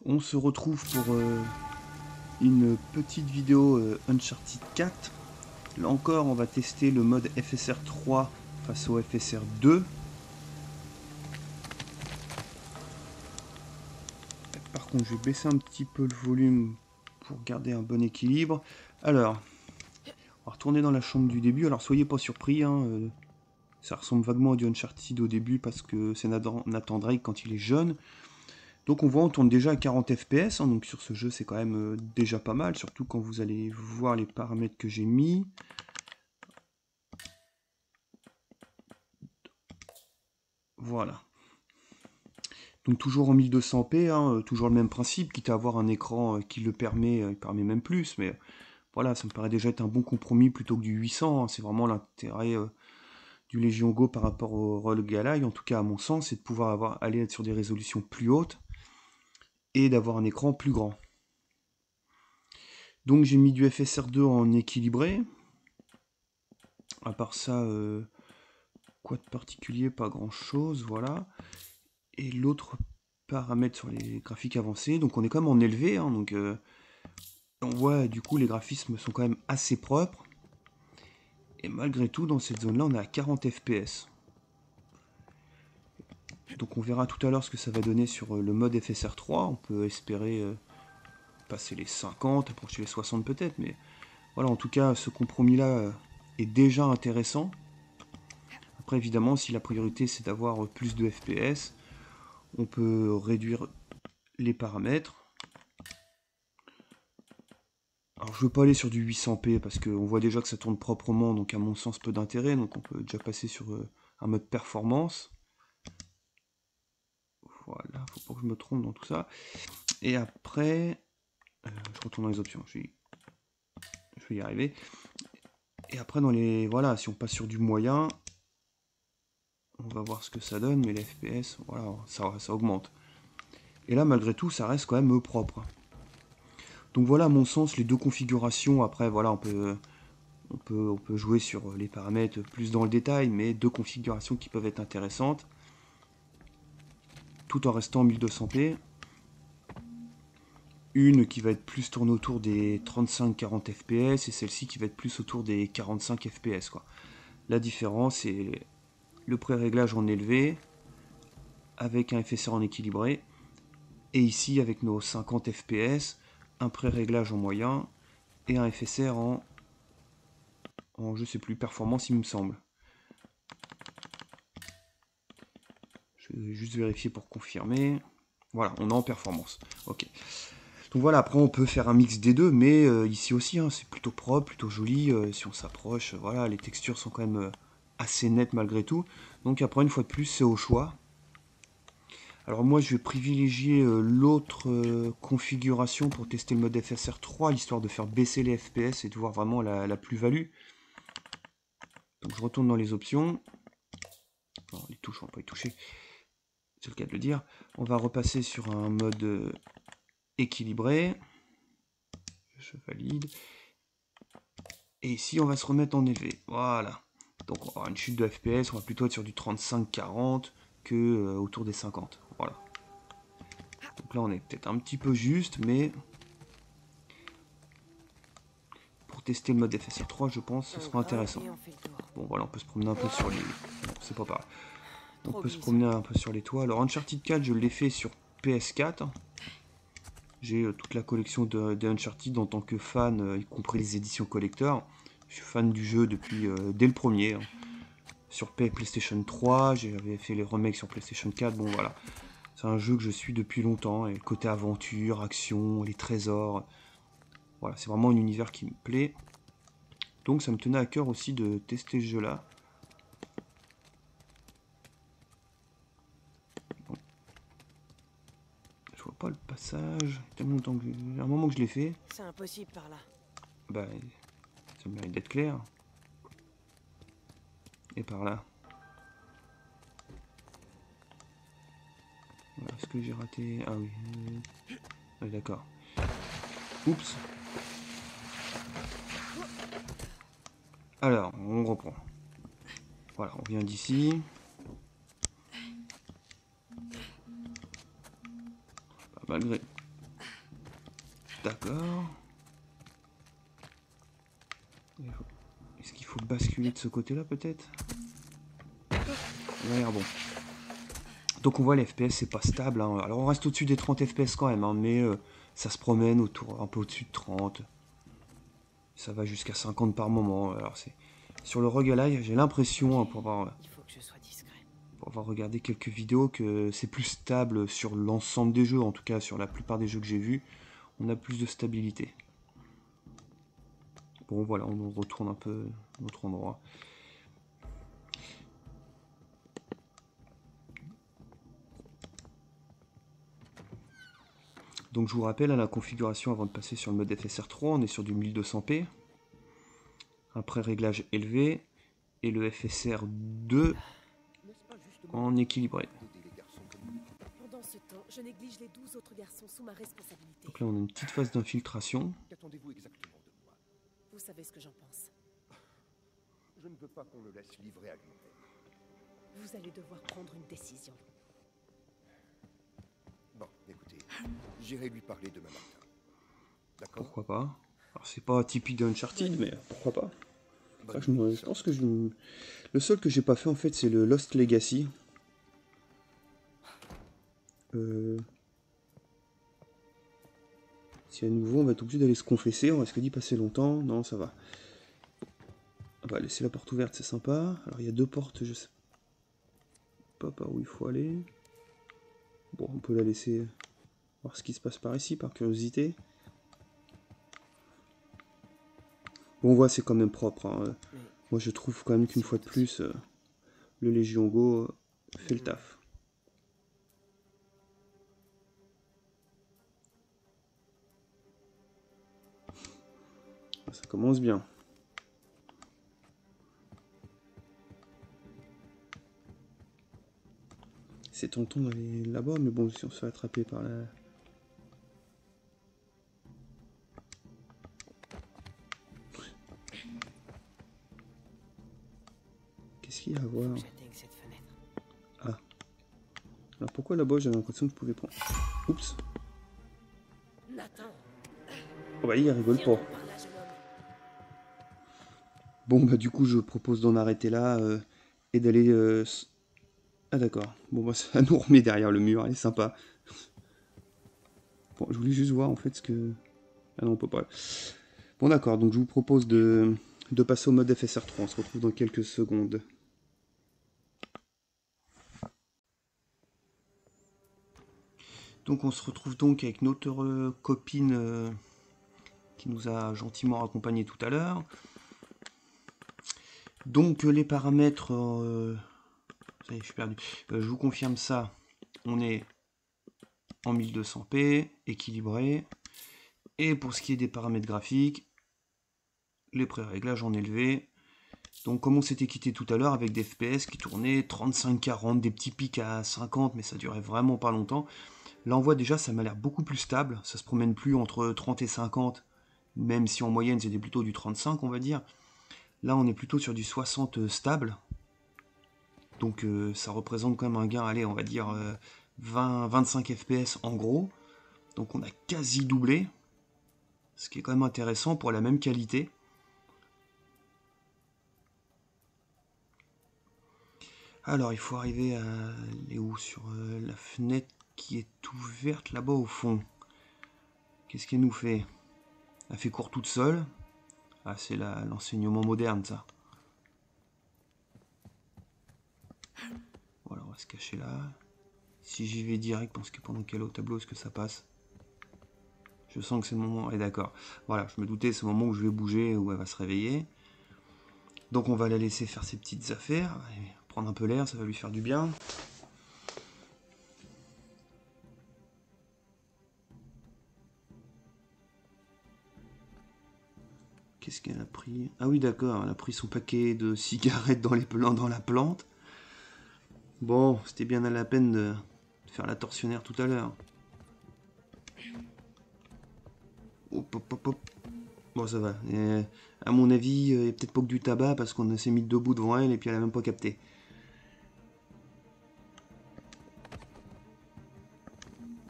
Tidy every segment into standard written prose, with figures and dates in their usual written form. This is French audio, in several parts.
On se retrouve pour une petite vidéo Uncharted 4. Là encore, on va tester le mode FSR 3 face au FSR 2. Par contre, je vais baisser un petit peu le volume pour garder un bon équilibre. Alors, on va retourner dans la chambre du début. Alors, soyez pas surpris, hein, ça ressemble vaguement à du Uncharted au début parce que c'est Nathan Drake quand il est jeune. Donc on voit, on tourne déjà à 40 fps, hein, donc sur ce jeu c'est quand même déjà pas mal, surtout quand vous allez voir les paramètres que j'ai mis. Voilà. Donc toujours en 1200p, hein, toujours le même principe, quitte à avoir un écran qui le permet, il permet même plus, mais voilà, ça me paraît déjà être un bon compromis plutôt que du 800, hein, c'est vraiment l'intérêt du Legion Go par rapport au Rogue Ally, en tout cas à mon sens, c'est de pouvoir aller sur des résolutions plus hautes et d'avoir un écran plus grand. Donc j'ai mis du FSR2 en équilibré. À part ça, quoi de particulier? Pas grand chose, voilà. Et l'autre paramètre sur les graphiques avancés, donc on est quand même en élevé, hein, donc on voit du coup les graphismes sont quand même assez propres. Et malgré tout, dans cette zone-là, on est à 40 fps. Donc on verra tout à l'heure ce que ça va donner sur le mode FSR 3. On peut espérer passer les 50, approcher les 60 peut-être, mais voilà, en tout cas, ce compromis-là est déjà intéressant. Après, évidemment, si la priorité c'est d'avoir plus de FPS, on peut réduire les paramètres. Alors je veux pas aller sur du 800p parce qu'on voit déjà que ça tourne proprement, donc à mon sens peu d'intérêt, donc on peut déjà passer sur un mode performance. Voilà, faut pas que je me trompe dans tout ça. Et après, je retourne dans les options, je vais y arriver. Et après dans les, voilà, si on passe sur du moyen, on va voir ce que ça donne, mais les FPS, voilà, ça augmente. Et là malgré tout, ça reste quand même propre. Donc voilà, à mon sens, les deux configurations, après voilà, on peut jouer sur les paramètres plus dans le détail, mais deux configurations qui peuvent être intéressantes, tout en restant en 1200p. Une qui va être plus tournée autour des 35-40 fps, et celle-ci qui va être plus autour des 45 fps, quoi. La différence, c'est le pré-réglage en élevé, avec un FSR en équilibré, et ici, avec nos 50 fps, un pré-réglage en moyen, et un FSR en je sais plus, performance il me semble. Je vais juste vérifier pour confirmer. Voilà, on est en performance. Ok. Donc voilà, après on peut faire un mix des deux, mais ici aussi, hein, c'est plutôt propre, plutôt joli. Si on s'approche, voilà, les textures sont quand même assez nettes malgré tout. Donc après, une fois de plus, c'est au choix. Alors moi, je vais privilégier l'autre configuration pour tester le mode FSR 3, histoire de faire baisser les FPS et de voir vraiment la plus-value. Donc je retourne dans les options. Non, les touches, on va pas y toucher. C'est le cas de le dire. On va repasser sur un mode équilibré. Je valide. Et ici, on va se remettre en élevé. Voilà. Donc, on va avoir une chute de FPS. On va plutôt être sur du 35-40 que autour des 50. Voilà. Donc là, on est peut-être un petit peu juste, mais pour tester le mode FSR 3, je pense que ce sera intéressant. Bon, voilà, on peut se promener un peu sur les... Non, c'est pas pareil. On peut se promener un peu sur les toits. Alors, Uncharted 4, je l'ai fait sur PS4. J'ai toute la collection de Uncharted en tant que fan, y compris les éditions collector. Je suis fan du jeu depuis dès le premier. Hein. Sur PlayStation 3, j'avais fait les remakes sur PlayStation 4, bon voilà. C'est un jeu que je suis depuis longtemps, et le côté aventure, action, les trésors, voilà, c'est vraiment un univers qui me plaît. Donc ça me tenait à cœur aussi de tester ce jeu-là. Bon. Je vois pas le passage, tellement longtemps que... un moment que je l'ai fait. C'est impossible par là. Bah, ça mérite d'être clair. Et par là. Est-ce que j'ai raté? Ah oui. Oui, d'accord. Oups. Alors, on reprend. Voilà, on vient d'ici. Malgré D'accord. Est-ce qu'il faut basculer de ce côté-là, peut-être? Ouais, bon. Donc on voit les FPS, c'est pas stable. Hein. Alors on reste au-dessus des 30 FPS quand même, hein, mais ça se promène autour, un peu au-dessus de 30. Ça va jusqu'à 50 par moment. Alors c'est sur le roguelike, j'ai l'impression, hein, pour avoir regardé quelques vidéos, que c'est plus stable sur l'ensemble des jeux, en tout cas sur la plupart des jeux que j'ai vus, on a plus de stabilité. Bon voilà, on retourne un peu à notre endroit. Donc je vous rappelle, à la configuration avant de passer sur le mode FSR3, on est sur du 1200p, un pré-réglage élevé, et le FSR2 en équilibré. Pendant ce temps, je néglige les 12 autres garçons sous ma responsabilité. Donc là on a une petite phase d'infiltration. Qu'attendez-vous exactement de moi? Vous savez ce que j'en pense. Je ne veux pas qu'on le laisse livrer à lui-même. Vous allez devoir prendre une décision. Bon, écoutez, j'irai lui parler demain matin. D'accord? Pourquoi pas? Alors c'est pas typique d'Uncharted, mais pourquoi pas? Enfin, je pense que le seul que j'ai pas fait en fait, c'est le Lost Legacy. Si à nouveau on va être obligé d'aller se confesser, on risque d'y passer longtemps. Non, ça va. On va laisser la porte ouverte, c'est sympa. Alors il y a deux portes, je sais pas par où il faut aller. Bon, on peut la laisser voir ce qui se passe par ici, par curiosité. Bon, on voit, c'est quand même propre. Hein. Moi, je trouve quand même qu'une fois de plus, le Légion Go fait le taf. Ça commence bien. C'est tentant d'aller là-bas, mais bon, si on se fait attraper par la... Qu'est-ce qu'il y a à voir? Ah. Alors pourquoi là-bas j'avais l'impression que je pouvais prendre... Oups. Oh bah il rigole pas. Bon bah du coup je propose d'en arrêter là et d'aller... Ah d'accord. Bon bah ça nous remet derrière le mur, elle est sympa. Bon je voulais juste voir en fait ce que... Ah non on peut pas. Bon d'accord, donc je vous propose de passer au mode FSR3, on se retrouve dans quelques secondes. Donc on se retrouve donc avec notre copine qui nous a gentiment accompagnés tout à l'heure. Donc les paramètres, ça y est, je suis perdu. Je vous confirme ça, on est en 1200p, équilibré. Et pour ce qui est des paramètres graphiques, les pré-réglages en élevé. Donc comme on s'était quitté tout à l'heure avec des FPS qui tournaient 35-40, des petits pics à 50, mais ça durait vraiment pas longtemps. Là on voit déjà ça m'a l'air beaucoup plus stable, ça se promène plus entre 30 et 50, même si en moyenne c'était plutôt du 35 on va dire. Là on est plutôt sur du 60 stable, donc ça représente quand même un gain, allez on va dire 20-25 FPS en gros, donc on a quasi doublé, ce qui est quand même intéressant pour la même qualité. Alors il faut arriver à aller où? Sur la fenêtre qui est ouverte là-bas au fond. Qu'est-ce qu'elle nous fait? Elle fait court toute seule. Ah c'est l'enseignement moderne ça. Voilà, on va se cacher là. Si j'y vais direct, parce que pendant qu'elle est au tableau, est-ce que ça passe? Je sens que c'est le moment... Et d'accord. Voilà, je me doutais, c'est le moment où je vais bouger, où elle va se réveiller. Donc on va la laisser faire ses petites affaires. Allez, prendre un peu l'air, ça va lui faire du bien. Qu'est-ce qu'elle a pris? Ah oui, d'accord, elle a pris son paquet de cigarettes dans la plante. Bon, c'était bien à la peine de faire la tortionnaire tout à l'heure. Hop, hop, hop, hop. Bon, ça va. Et, à mon avis, il n'y a peut-être pas que du tabac parce qu'on s'est mis debout devant elle et puis elle a même pas capté.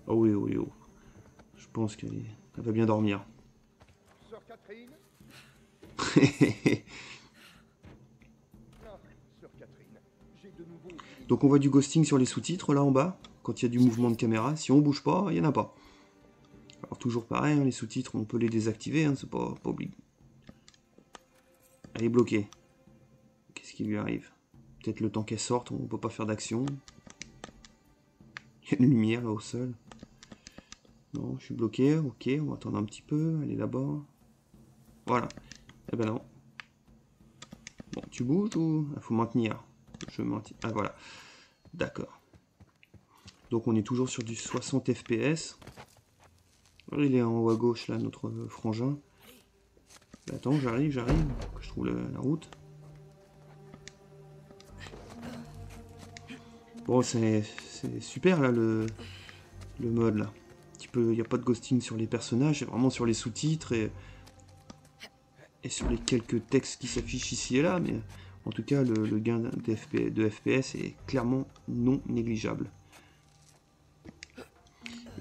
Oh oui, oui, oh. Je pense qu'elle est... Elle va bien dormir. Sœur Catherine. Ah, Sœur Catherine, j'ai de nouveau... Donc on voit du ghosting sur les sous-titres là en bas, quand il y a du mouvement de caméra. Si on bouge pas, il n'y en a pas. Alors toujours pareil, hein, les sous-titres, on peut les désactiver, hein, c'est pas obligé. Elle est bloquée. Qu'est-ce qui lui arrive? Peut-être le temps qu'elle sorte, on peut pas faire d'action. Il y a une lumière là au sol. Non, je suis bloqué, ok, on va attendre un petit peu, elle est là-bas. Voilà. Eh ben non. Bon, tu bouges ou... Il faut maintenir. Je maintiens. Ah voilà. D'accord. Donc on est toujours sur du 60 fps. Il est en haut à gauche là, notre frangin. Attends, j'arrive, que je trouve la route. Bon, c'est super là le mode là. Il n'y a pas de ghosting sur les personnages, c'est vraiment sur les sous-titres et sur les quelques textes qui s'affichent ici et là, mais en tout cas le gain de FPS est clairement non négligeable.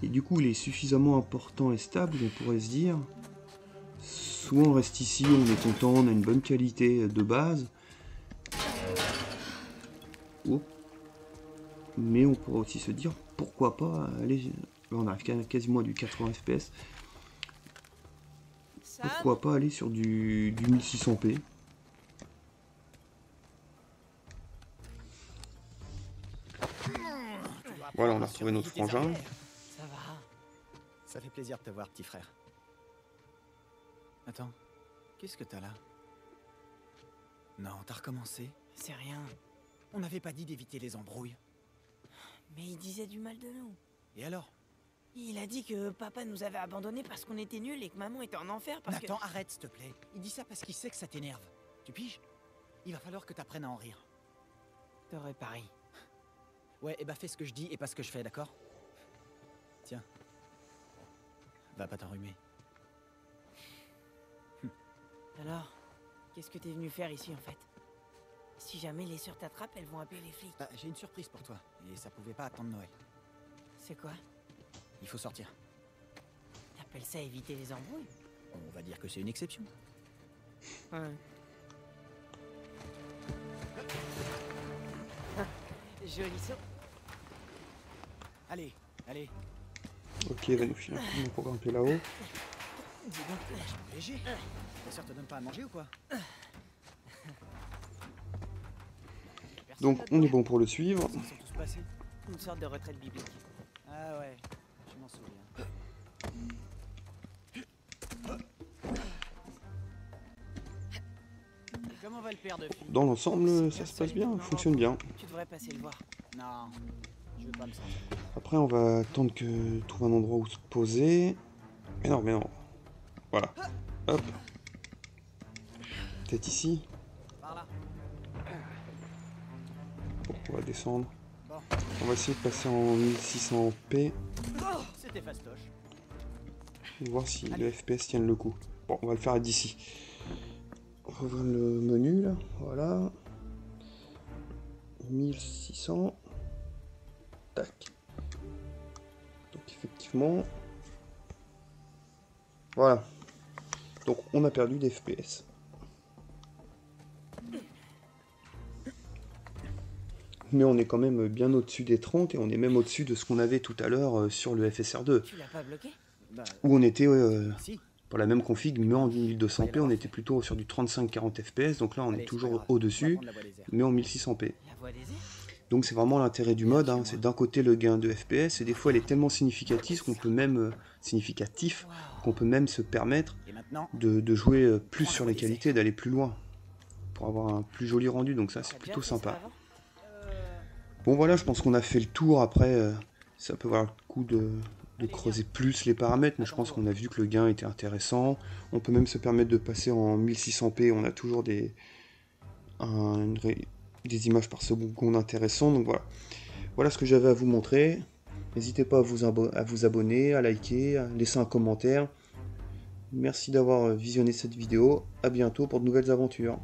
Et du coup il est suffisamment important et stable, on pourrait se dire. Soit on reste ici, on est content, on a une bonne qualité de base. Oh. Mais on pourrait aussi se dire, pourquoi pas aller... On arrive quasiment à du 80 fps. Pourquoi pas aller sur du 1600p. Voilà, on a retrouvé notre frangin. Ça va. Ça fait plaisir de te voir, petit frère. Attends, qu'est-ce que t'as là? Non, t'as recommencé? C'est rien. On n'avait pas dit d'éviter les embrouilles. Mais il disait du mal de nous. Et alors? Il a dit que papa nous avait abandonnés parce qu'on était nuls et que maman était en enfer parce Nathan, arrête, s'il te plaît. Il dit ça parce qu'il sait que ça t'énerve. Tu piges? Il va falloir que t'apprennes à en rire. que... T'aurais pari. Ouais, et bah fais ce que je dis et pas ce que je fais, d'accord? Tiens. Va pas t'enrhumer. Alors, qu'est-ce que t'es venu faire ici en fait? Si jamais les sœurs t'attrapent, elles vont appeler les flics. Bah, j'ai une surprise pour toi. Et ça pouvait pas attendre Noël. C'est quoi? Il faut sortir. T'appelles ça éviter les embrouilles? On va dire que c'est une exception. Ouais. Joli saut. Allez, allez. Ok, il va nous filer un coup pour grimper là-haut. Dis donc, t'es léger. Ta sœur te donne pas à manger ou quoi? Donc on est bon pour le suivre. Ils sont tous passés. Une sorte de retraite biblique. Ah ouais, je m'en souviens. Et comment va le père de fille? Dans l'ensemble, ça se passe bien, fonctionne bien. Tu devrais passer le voir. Non, je veux pas me sentir. Après, on va attendre que trouve un endroit où se poser. Mais non, mais non. Voilà. Hop. Peut-être ici. Par là. Bon, on va descendre. Bon. On va essayer de passer en 1600p. Oh, c'était fastoche. Et voir si le FPS tienne le coup. Bon, on va le faire d'ici. On va ouvrir le menu là. Voilà. 1600. Tac. Donc effectivement. Voilà. Donc on a perdu des FPS. Mais on est quand même bien au-dessus des 30 et on est même au-dessus de ce qu'on avait tout à l'heure sur le FSR2. Tu l'as pas bloqué? Bah, Où on était si. pour la même config, mais en 1200p, on était plutôt sur du 35-40 fps. Donc là, on est toujours au-dessus, mais en 1600p. La voie désert? Donc c'est vraiment l'intérêt du mode, hein. C'est d'un côté le gain de FPS, et des fois elle est tellement significative qu'on peut même se permettre Et maintenant, de jouer plus sur les qualités, d'aller plus loin, pour avoir un plus joli rendu, donc ça c'est T'as plutôt déjà fait ça sympa. avant? Bon voilà, je pense qu'on a fait le tour, après ça peut valoir le coup de creuser plus les paramètres, mais je pense qu'on a vu que le gain était intéressant. On peut même se permettre de passer en 1600p, on a toujours des images par seconde intéressantes, donc voilà. Voilà ce que j'avais à vous montrer. N'hésitez pas à vous abonner, à liker, à laisser un commentaire. Merci d'avoir visionné cette vidéo. À bientôt pour de nouvelles aventures.